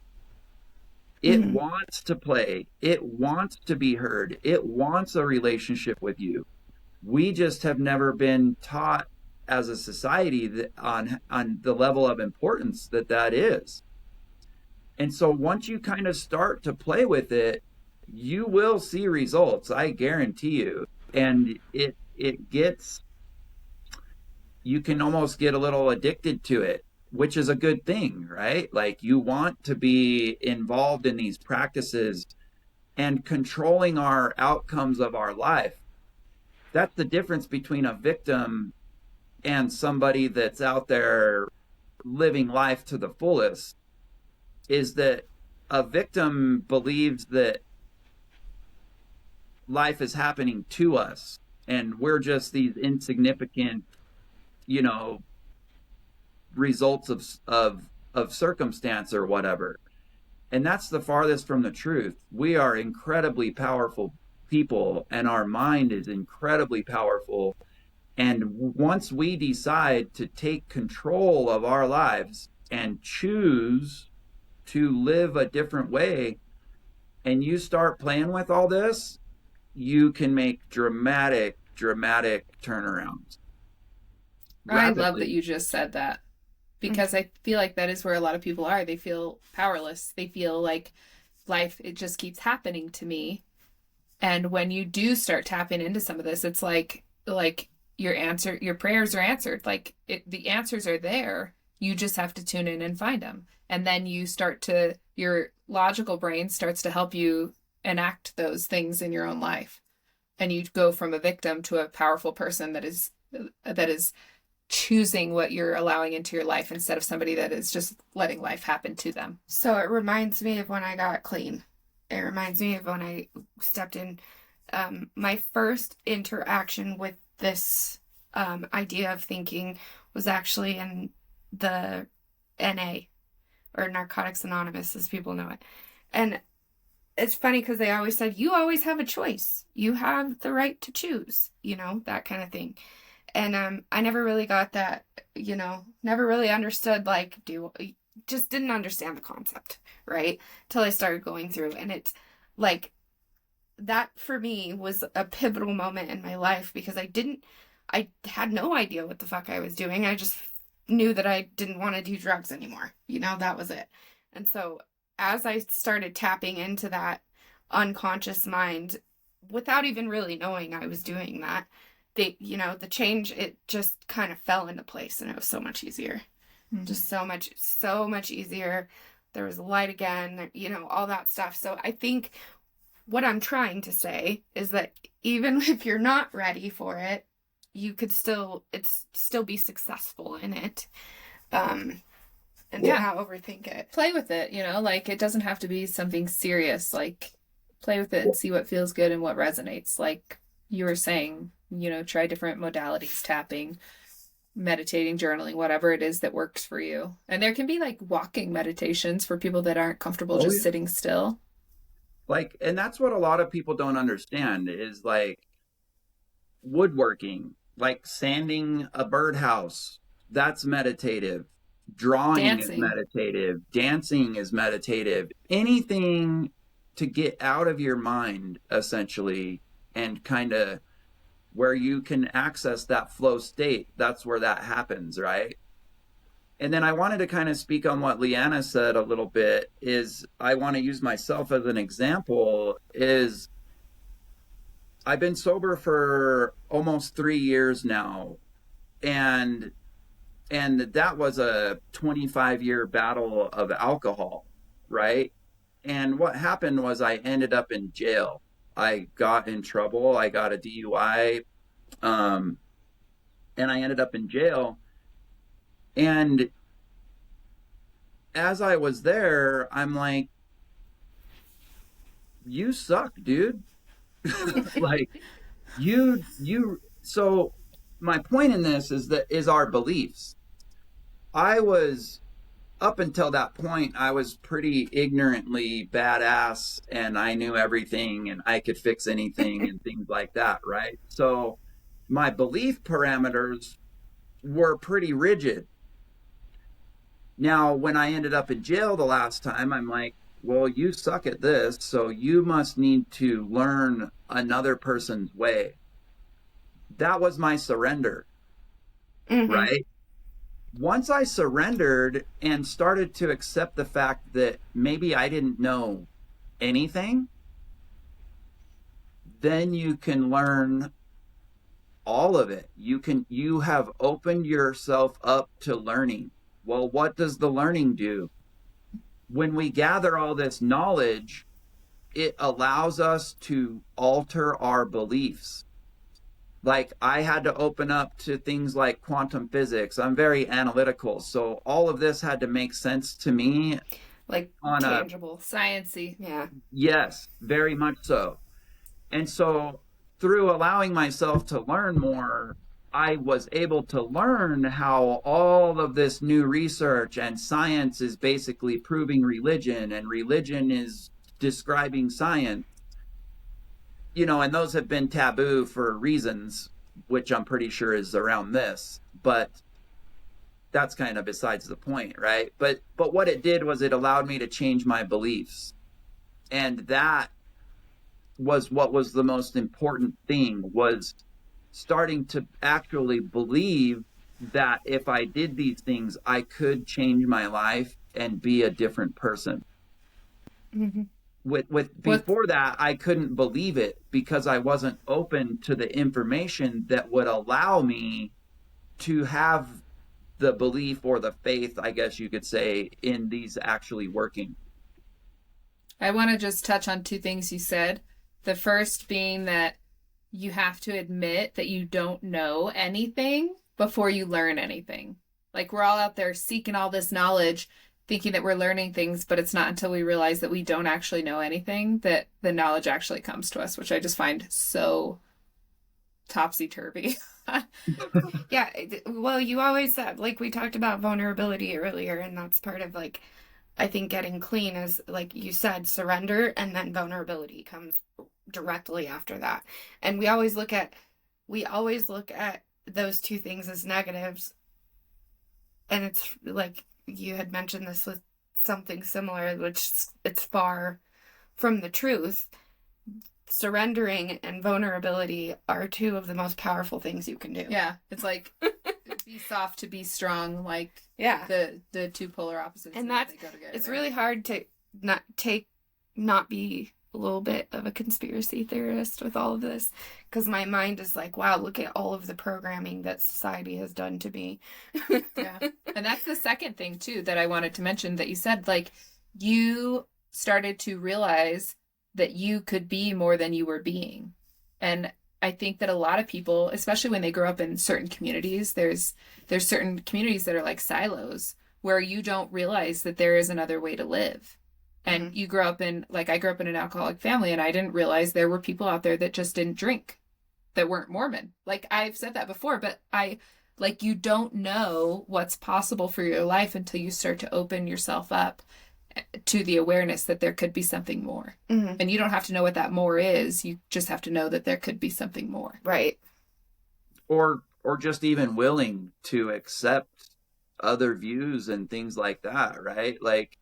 It wants to play. It wants to be heard. It wants a relationship with you. We just have never been taught as a society on the level of importance that is. And so once you kind of start to play with it, you will see results, I guarantee you. And it gets, you can almost get a little addicted to it, which is a good thing, right? Like you want to be involved in these practices and controlling our outcomes of our life. That's the difference between a victim and somebody that's out there living life to the fullest, is that a victim believes that life is happening to us and we're just these insignificant, you know, results of circumstance or whatever. And that's the farthest from the truth. We are incredibly powerful people, and our mind is incredibly powerful. And once we decide to take control of our lives and choose to live a different way, and you start playing with all this, you can make dramatic turnarounds. Rapidly. I love that you just said that, because I feel like that is where a lot of people are. They feel powerless. They feel like life, it just keeps happening to me. And when you do start tapping into some of this, it's like your prayers are answered. Like the answers are there. You just have to tune in and find them. And then your logical brain starts to help you enact those things in your own life. And you go from a victim to a powerful person that is choosing what you're allowing into your life, instead of somebody that is just letting life happen to them. So it reminds me of when I got clean. It reminds me of when I stepped in. My first interaction with this idea of thinking was actually in the NA, or Narcotics Anonymous, as people know it. And it's funny because they always said, you always have a choice. You have the right to choose, that kind of thing. And I never really got that, never really understood, just didn't understand the concept, right? Till I started going through. And it's like, that for me was a pivotal moment in my life, because I had no idea what the fuck I was doing. I just knew that I didn't want to do drugs anymore. That was it. And so as I started tapping into that unconscious mind, without even really knowing I was doing that, the change, it just kind of fell into place, and it was so much easier. Mm-hmm. Just so much easier. There was light again, all that stuff. So I think what I'm trying to say is that even if you're not ready for it, you could still be successful in it. And not overthink it. Play with it, it doesn't have to be something serious. Play with it and see what feels good and what resonates. Like you were saying, try different modalities, tapping, meditating, journaling, whatever it is that works for you. And there can be walking meditations for people that aren't comfortable sitting still. And that's what a lot of people don't understand is woodworking, sanding a birdhouse. That's meditative. Drawing is meditative. Dancing is meditative. Anything to get out of your mind, essentially, and kind of where you can access that flow state, that's where that happens, right? And then I wanted to kind of speak on what Leanna said a little bit, is I want to use myself as an example, is I've been sober for almost 3 years now, and that was a 25-year battle of alcohol, right? And what happened was I ended up in jail. I got in trouble. I got a DUI, and I ended up in jail. And as I was there, I'm like, you suck, dude. So my point in this is our beliefs. Up until that point, I was pretty ignorantly badass, and I knew everything, and I could fix anything and things like that, right? So my belief parameters were pretty rigid. Now, when I ended up in jail the last time, I'm like, well, you suck at this, so you must need to learn another person's way. That was my surrender. Mm-hmm. right? Once I surrendered and started to accept the fact that maybe I didn't know anything, then you can learn all of it. You have opened yourself up to learning. Well, what does the learning do? When we gather all this knowledge, it allows us to alter our beliefs. Like, I had to open up to things like quantum physics. I'm very analytical, so all of this had to make sense to me Like on a tangible. Sciencey. Yeah. yes, very much so. And so through allowing myself to learn more, I was able to learn how all of this new research and science is basically proving religion, and religion is describing science. And those have been taboo for reasons, which I'm pretty sure is around this, but that's kind of besides the point, right? But what it did was it allowed me to change my beliefs. And that was what was the most important thing, was starting to actually believe that if I did these things, I could change my life and be a different person. Mm-hmm. With before that, I couldn't believe it because I wasn't open to the information that would allow me to have the belief or the faith, I guess you could say, in these actually working. I want to just touch on two things you said. The first being that you have to admit that you don't know anything before you learn anything. Like, we're all out there seeking all this knowledge, thinking that we're learning things, but it's not until we realize that we don't actually know anything that the knowledge actually comes to us, which I just find so topsy-turvy. Yeah. Well, you always said, like, we talked about vulnerability earlier, and that's part of, like, I think getting clean is, like you said, surrender, and then vulnerability comes directly after that. And we always look at those two things as negatives. And it's like you had mentioned this with something similar, which it's far from the truth. Surrendering and vulnerability are two of the most powerful things you can do. Yeah, it's like be soft to be strong, like yeah, the two polar opposites, and they go together. It's really hard to not be a little bit of a conspiracy theorist with all of this, because my mind is like, wow, look at all of the programming that society has done to me. Yeah, and that's the second thing too that I wanted to mention that you said, like, you started to realize that you could be more than you were being. And I think that a lot of people, especially when they grow up in certain communities, there's certain communities that are like silos where you don't realize that there is another way to live. And mm-hmm. you grow up in, like, I grew up in an alcoholic family, and I didn't realize there were people out there that just didn't drink, that weren't Mormon. Like, I've said that before, but you don't know what's possible for your life until you start to open yourself up to the awareness that there could be something more. Mm-hmm. And you don't have to know what that more is. You just have to know that there could be something more. Right. Or just even willing to accept other views and things like that, right? Like,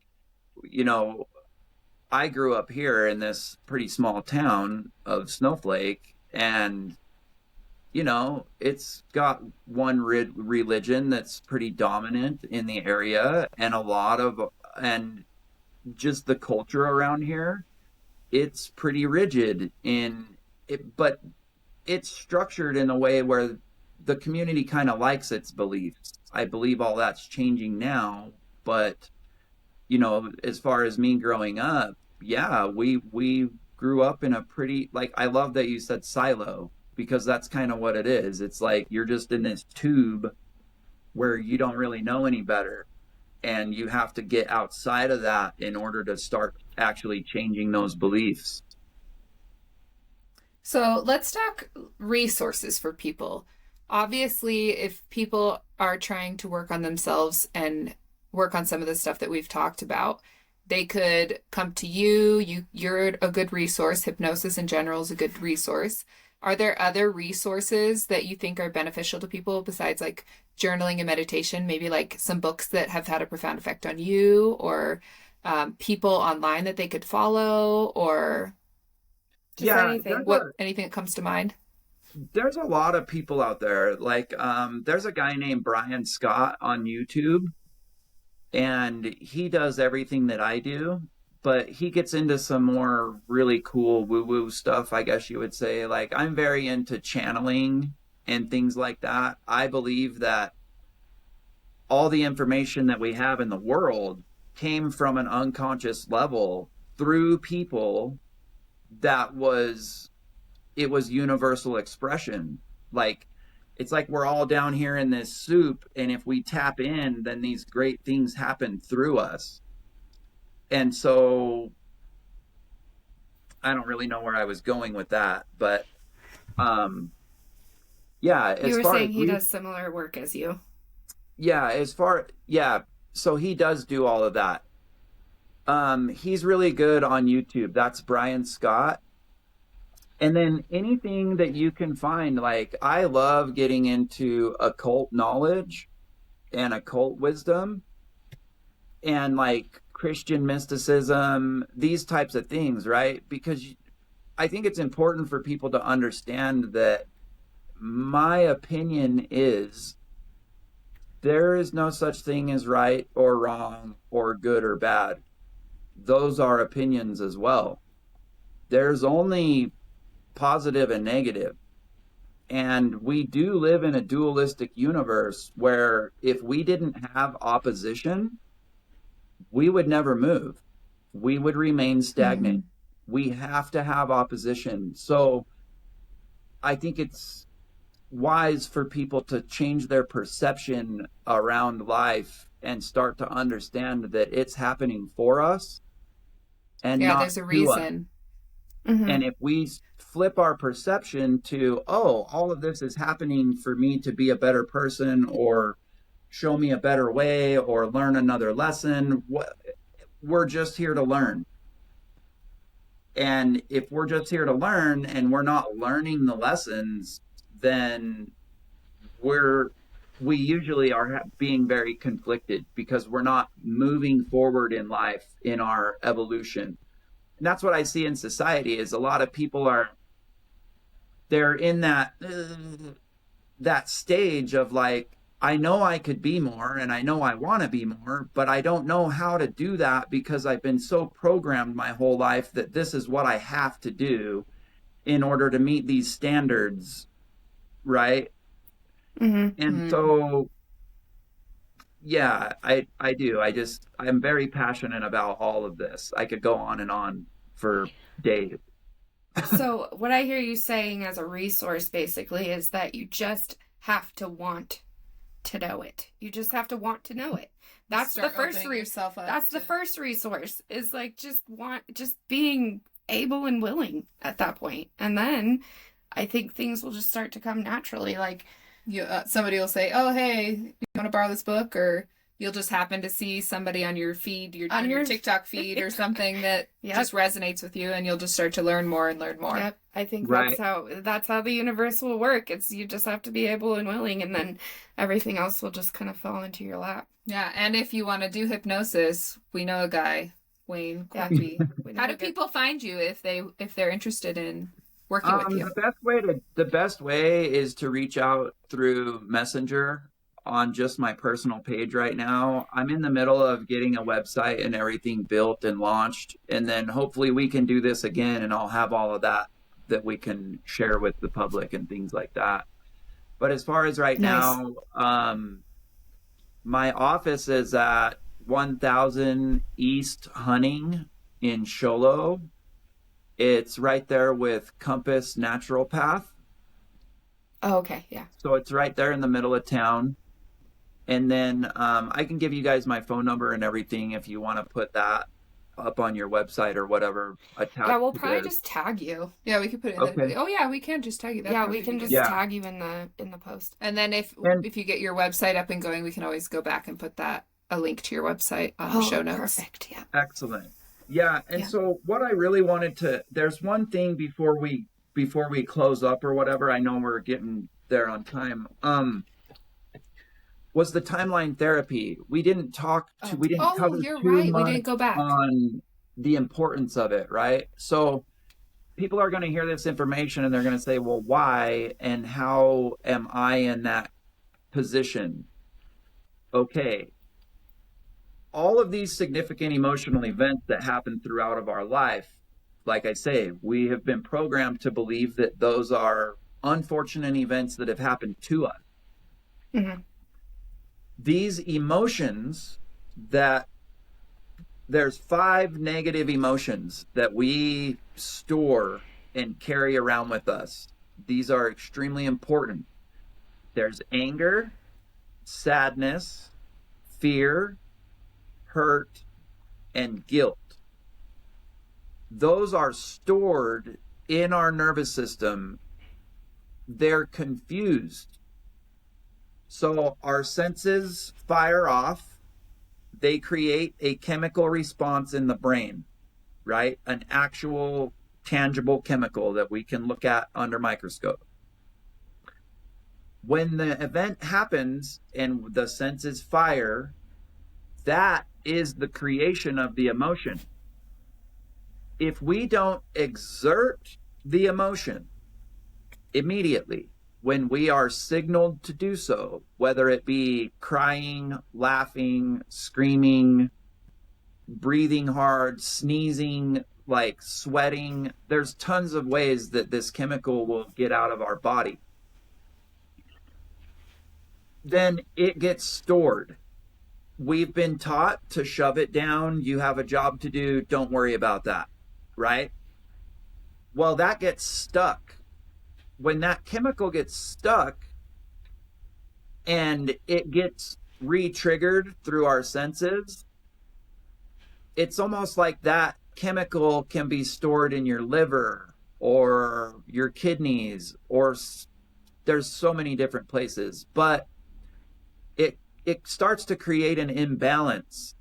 I grew up here in this pretty small town of Snowflake, and it's got one religion that's pretty dominant in the area, and just the culture around here, it's pretty rigid but it's structured in a way where the community kind of likes its beliefs. I believe all that's changing now, but as far as me growing up, yeah, we grew up in a pretty, like, I love that you said silo, because that's kind of what it is. It's like you're just in this tube where you don't really know any better. And you have to get outside of that in order to start actually changing those beliefs. So let's talk resources for people. Obviously, if people are trying to work on themselves and work on some of the stuff that we've talked about, they could come to you. You're a good resource. Hypnosis in general is a good resource. Are there other resources that you think are beneficial to people besides, like, journaling and meditation? Maybe like some books that have had a profound effect on you, or people online that they could follow, or just anything. Anything that comes to mind? there's a lot of people out there. Like, there's a guy named Brian Scott on YouTube, and he does everything that I do, but he gets into some more really cool woo-woo stuff, I guess you would say. Like, I'm very into channeling and things like that. I believe that all the information that we have in the world came from an unconscious level through people that was it was universal expression. Like, it's like we're all down here in this soup, and if we tap in, then these great things happen through us. And so I don't really know where I was going with that, but yeah, as You were far saying as he does similar work as you. yeah, so he does do all of that. He's really good on YouTube. That's Brian Scott. And then anything that you can find, like, I love getting into occult knowledge and occult wisdom and like Christian mysticism, these types of things, right? Because I think it's important for people to understand that my opinion is there is no such thing as right or wrong or good or bad. Those are opinions as well. There's only positive and negative. And we do live in a dualistic universe where if we didn't have opposition, we would never move. We would remain stagnant. Mm-hmm. We have to have opposition. So I think it's wise for people to change their perception around life and start to understand that it's happening for us and not there's a reason. Mm-hmm. And if we flip our perception to, oh, all of this is happening for me to be a better person or show me a better way or learn another lesson, we're just here to learn. And if we're just here to learn and we're not learning the lessons, then we usually are being very conflicted because we're not moving forward in life in our evolution. And that's what I see in society is a lot of people they're in that stage of like, I know I could be more and I know I want to be more, but I don't know how to do that because I've been so programmed my whole life that this is what I have to do in order to meet these standards, right? Mm-hmm. And so, yeah, I do. I'm very passionate about all of this. I could go on and on for days. So what I hear you saying as a resource basically is that you just have to want to know it. You just have to want to know it. That's the first That's the first resource is like just being able and willing at that point. And then I think things will just start to come naturally. Like somebody will say, "Oh, hey, you want to borrow this book?" Or you'll just happen to see somebody on your feed, on your TikTok feed or something that just resonates with you, and you'll just start to learn more and learn more. Yep. I think that's how the universe will work. You just have to be able and willing, and then everything else will just kind of fall into your lap. Yeah, and if you want to do hypnosis, we know a guy, Wayne Quimby. How do people find you if they're interested in working with you? The best way is to reach out through Messenger on just my personal page right now. I'm in the middle of getting a website and everything built and launched, and then hopefully we can do this again and I'll have all of that we can share with the public and things like that. But as far as right now, my office is at 1000 East Hunting in Sholo. It's right there with Compass Naturopath. Oh, okay, yeah. So it's right there in the middle of town. And then I can give you guys my phone number and everything if you want to put that up on your website or whatever. Yeah, we'll probably just tag you. Yeah, we could put it in the... Oh, yeah, we can just tag you. We can just tag you in the post. And then if you get your website up and going, we can always go back and put a link to your website on the show notes. Perfect, yeah. Excellent. Yeah, and so what I really wanted there's one thing before we close up or whatever, I know we're getting there on time, was the timeline therapy. We didn't cover too We didn't go back on the importance of it, right? So people are going to hear this information and they're going to say, well, why and how am I in that position? Okay. All of these significant emotional events that happen throughout of our life, like I say, we have been programmed to believe that those are unfortunate events that have happened to us. Mm-hmm. These emotions that there's 5 negative emotions that we store and carry around with us. These are extremely important. There's anger, sadness, fear, hurt, and guilt. Those are stored in our nervous system. They're confused. So our senses fire off. They create a chemical response in the brain, right? An actual tangible chemical that we can look at under microscope. When the event happens and the senses fire, that is the creation of the emotion. If we don't exert the emotion immediately, when we are signaled to do so, whether it be crying, laughing, screaming, breathing hard, sneezing, like sweating, there's tons of ways that this chemical will get out of our body. Then it gets stored. We've been taught to shove it down. You have a job to do. Don't worry about that, right? Well, that gets stuck. When that chemical gets stuck and it gets re-triggered through our senses, it's almost like that chemical can be stored in your liver or your kidneys, or there's so many different places, but it starts to create an imbalance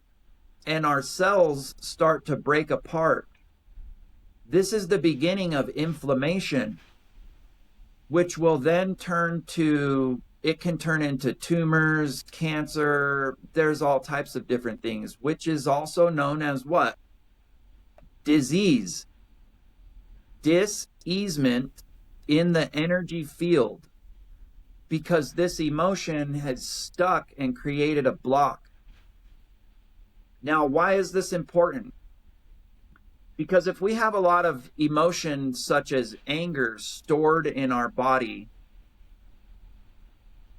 and our cells start to break apart. This is the beginning of inflammation, which will then it can turn into tumors, cancer. There's all types of different things, which is also known as what? Disease. Dis-easement in the energy field, because this emotion has stuck and created a block. Now, why is this important? Because if we have a lot of emotions such as anger stored in our body,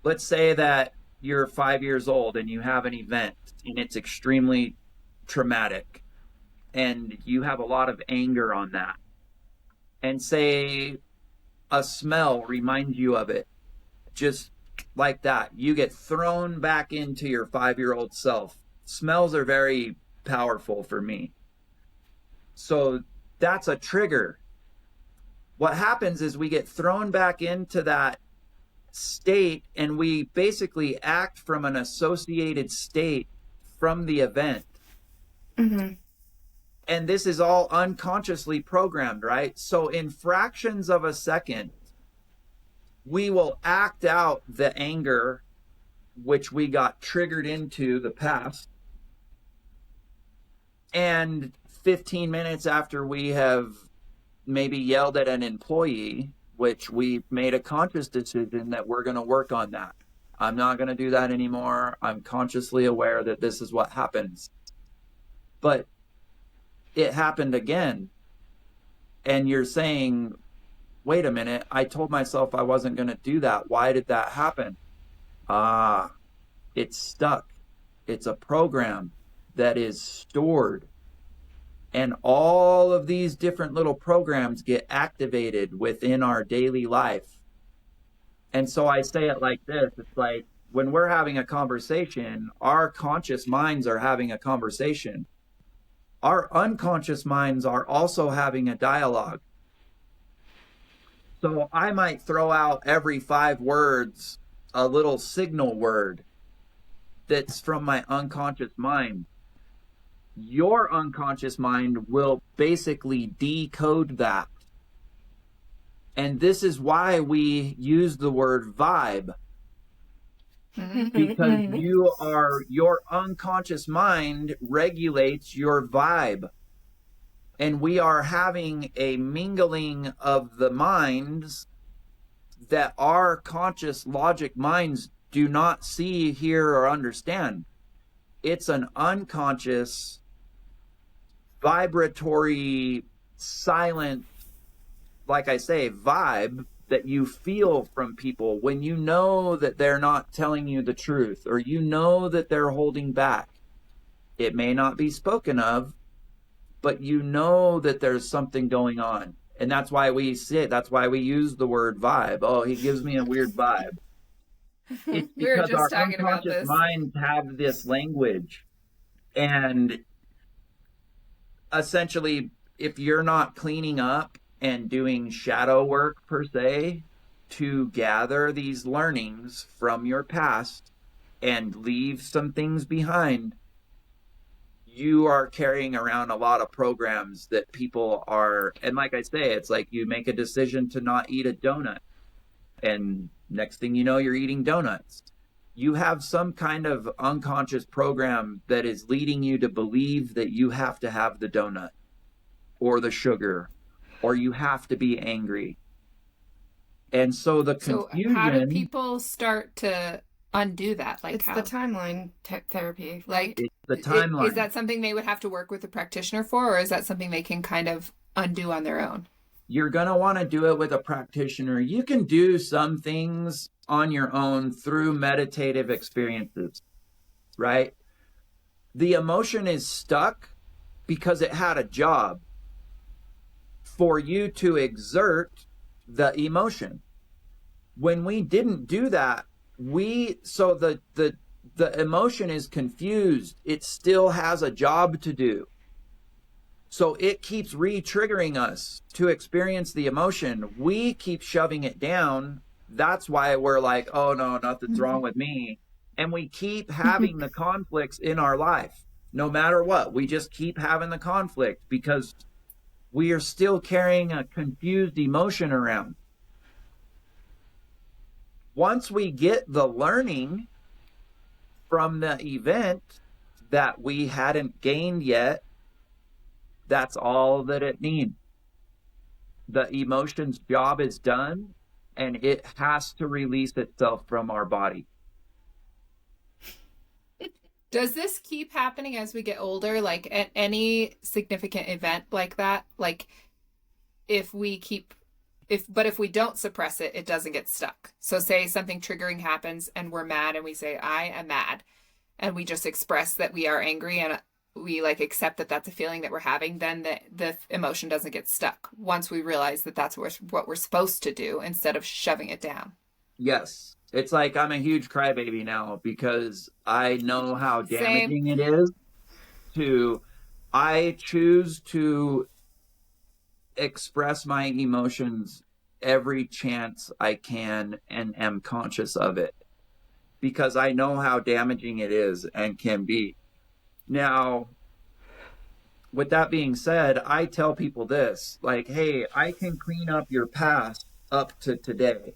let's say that you're 5 years old and you have an event and it's extremely traumatic and you have a lot of anger on that. And say a smell reminds you of it, just like that. You get thrown back into your 5-year-old self. Smells are very powerful for me. So that's a trigger. What happens is we get thrown back into that state and we basically act from an associated state from the event. Mm-hmm. And this is all unconsciously programmed, right? So in fractions of a second, we will act out the anger which we got triggered into the past. And 15 minutes after we have maybe yelled at an employee, which we made a conscious decision that we're going to work on that. I'm not going to do that anymore. I'm consciously aware that this is what happens. But it happened again. And you're saying, wait a minute, I told myself I wasn't going to do that. Why did that happen? It's stuck. It's a program that is stored. And all of these different little programs get activated within our daily life. And so I say it like this. It's like when we're having a conversation, our conscious minds are having a conversation. Our unconscious minds are also having a dialogue. So I might throw out every 5 words a little signal word that's from my unconscious mind. Your unconscious mind will basically decode that. And this is why we use the word vibe. Because your unconscious mind regulates your vibe. And we are having a mingling of the minds that our conscious logic minds do not see, hear, or understand. It's an unconscious, vibratory, silent, like I say, vibe that you feel from people when you know that they're not telling you the truth, or you know that they're holding back. It may not be spoken of, but you know that there's something going on. And that's why we use the word vibe. Oh, he gives me a weird vibe. It's We were because just our talking about unconscious this. minds have this language. And essentially, if you're not cleaning up and doing shadow work per se to gather these learnings from your past and leave some things behind, you are carrying around a lot of programs that people are, and like I say, it's like you make a decision to not eat a donut, and next thing you know, you're eating donuts. You have some kind of unconscious program that is leading you to believe that you have to have the donut or the sugar, or you have to be angry. And so the confusion. So how do people start to undo that? Like, It's how? the timeline therapy. Like, It's the timeline. Is that something they would have to work with a practitioner for, or is that something they can kind of undo on their own? You're going to want to do it with a practitioner. You can do some things on your own through meditative experiences, right? The emotion is stuck because it had a job for you to exert the emotion. When we didn't do that, the emotion is confused. It still has a job to do. So it keeps re-triggering us to experience the emotion. We keep shoving it down. That's why we're like, oh no, nothing's wrong with me. And we keep having the conflicts in our life. No matter what, we just keep having the conflict because we are still carrying a confused emotion around. Once we get the learning from the event that we hadn't gained yet, that's all that it needs. The emotion's job is done, and it has to release itself from our body. Does this keep happening as we get older? Like, at any significant event like that? Like, if we don't suppress it, it doesn't get stuck. So say something triggering happens and we're mad and we say, I am mad. And we just express that we are angry and we like accept that that's a feeling that we're having, then the emotion doesn't get stuck once we realize that that's what we're supposed to do instead of shoving it down. Yes. It's like I'm a huge crybaby now because I know how damaging it is I choose to express my emotions every chance I can and am conscious of it because I know how damaging it is and can be. Now, with that being said, I tell people this, like, hey, I can clean up your past up to today.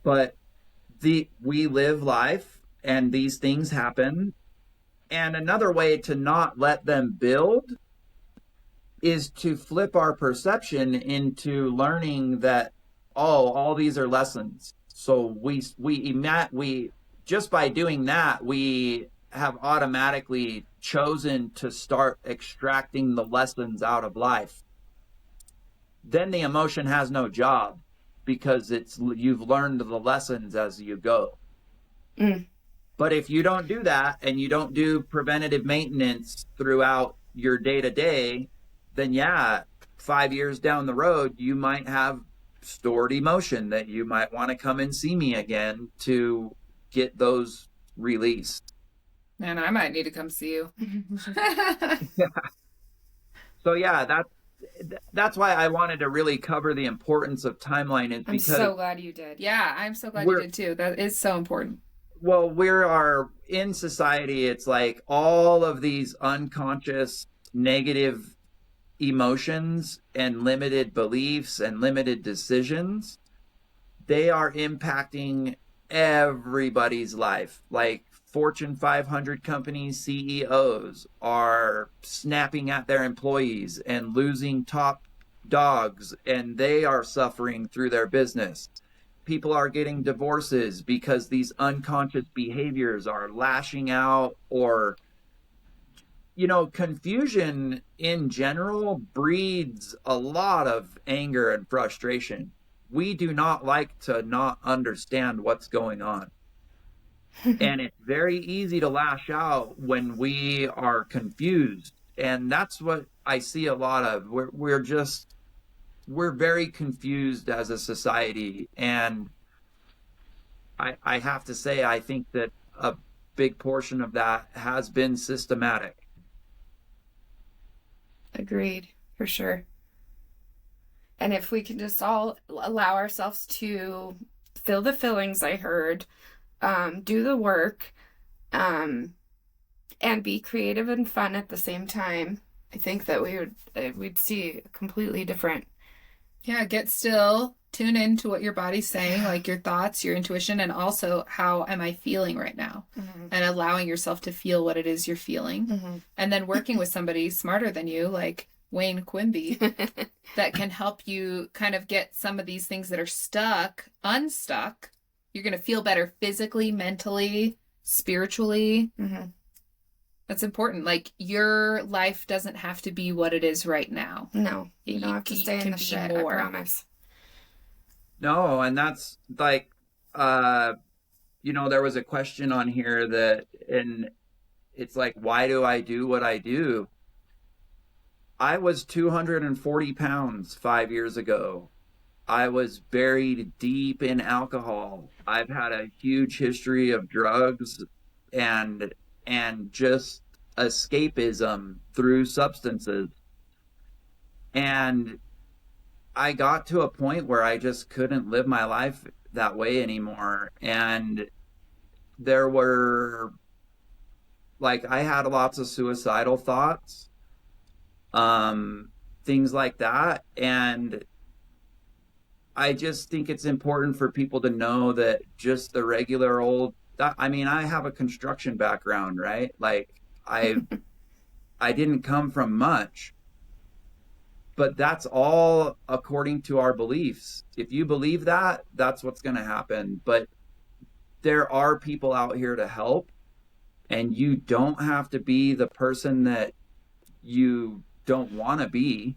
But we live life and these things happen. And another way to not let them build is to flip our perception into learning that, all these are lessons. So we just by doing that, we have automatically chosen to start extracting the lessons out of life. Then the emotion has no job because you've learned the lessons as you go. But if you don't do that and you don't do preventative maintenance throughout your day-to-day, then 5 years down the road, you might have stored emotion that you might want to come and see me again to get those released. Man, I might need to come see you. So that's why I wanted to really cover the importance of timeline. I'm so glad you did. Yeah, I'm so glad you did too. That is so important. Well, in society, it's like all of these unconscious negative emotions and limited beliefs and limited decisions, they are impacting everybody's life, like Fortune 500 companies CEOs are snapping at their employees and losing top dogs, and they are suffering through their business. People are getting divorces because these unconscious behaviors are lashing out, or confusion in general breeds a lot of anger and frustration. We do not like to not understand what's going on. And it's very easy to lash out when we are confused. And that's what I see a lot of. We're very confused as a society. And I have to say, I think that a big portion of that has been systematic. Agreed, for sure. And if we can just all allow ourselves to feel the feelings I heard, do the work, and be creative and fun at the same time, I think that we'd see completely different. Yeah, get still, tune into what your body's saying, like your thoughts, your intuition, and also how am I feeling right now? Mm-hmm. And allowing yourself to feel what it is you're feeling. Mm-hmm. And then working with somebody smarter than you, like Wayne Quimby, that can help you kind of get some of these things that are unstuck. You're going to feel better physically, mentally, spiritually. Mm-hmm. That's important. Like, your life doesn't have to be what it is right now. No, you don't have to stay in the shit, I promise. No, and that's like, there was a question on here and it's like, why do I do what I do? I was 240 pounds 5 years ago. I was buried deep in alcohol. I've had a huge history of drugs and just escapism through substances. And I got to a point where I just couldn't live my life that way anymore. And there were, like, I had lots of suicidal thoughts, things like that. And I just think it's important for people to know that just the regular I have a construction background, right? Like, I didn't come from much, but that's all according to our beliefs. If you believe that, that's what's going to happen. But there are people out here to help, and you don't have to be the person that you don't want to be.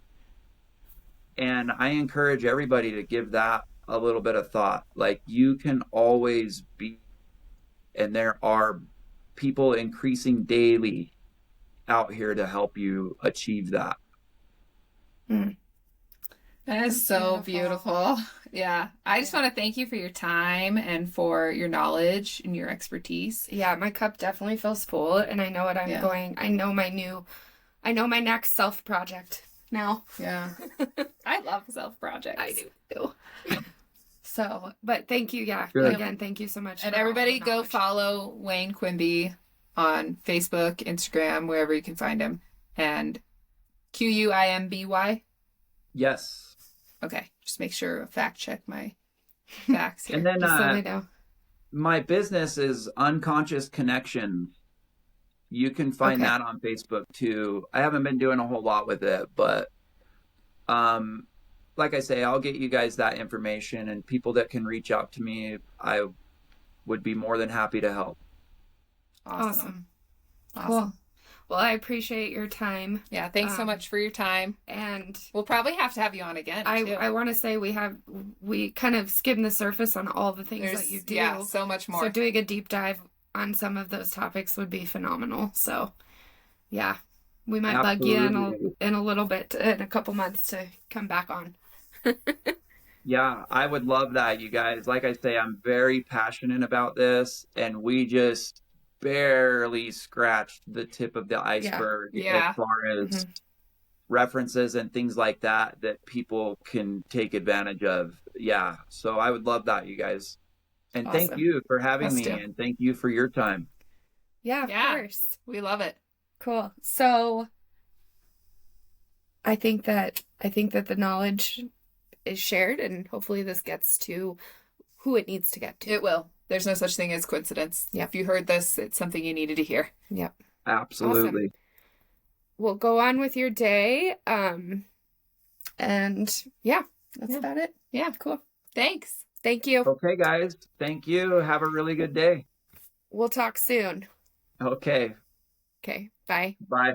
And I encourage everybody to give that a little bit of thought. Like, you can always be, and there are people increasing daily out here to help you achieve that. That is so beautiful. Yeah. I just want to thank you for your time and for your knowledge and your expertise. Yeah, my cup definitely feels full, and I know what I'm going. I know my next self project now. Yeah. I love self projects. I do too. So, but thank you. Yeah. Good. Again, thank you so much. And everybody go follow Wayne Quimby on Facebook, Instagram, wherever you can find him. And Quimby. Yes. Okay. Just make sure fact check my facts here. And then Just so they know. My business is Unconscious Connections. You can find that on Facebook too. I haven't been doing a whole lot with it, but like I say, I'll get you guys that information, and people that can reach out to me, I would be more than happy to help. Awesome. Cool. Well, I appreciate your time. Yeah, thanks so much for your time. And we'll probably have to have you on again. I want to say we kind of skimmed the surface on all the things that you do. Yeah, so much more. So doing a deep dive on some of those topics would be phenomenal. So, yeah, we might bug you in a little bit, in a couple months, to come back on. Yeah, I would love that, you guys. Like I say, I'm very passionate about this, and we just barely scratched the tip of the iceberg as far as references and things like that people can take advantage of. Yeah, so I would love that, you guys. And thank you for having me, and thank you for your time. Yeah, of course. We love it. Cool. So I think that the knowledge is shared, and hopefully this gets to who it needs to get to. It will. There's no such thing as coincidence. Yep. If you heard this, it's something you needed to hear. Yep. Absolutely. Awesome. Well, go on with your day. And yeah, that's about it. Yeah, cool. Thanks. Thank you. Okay, guys. Thank you. Have a really good day. We'll talk soon. Okay. Okay. Bye. Bye.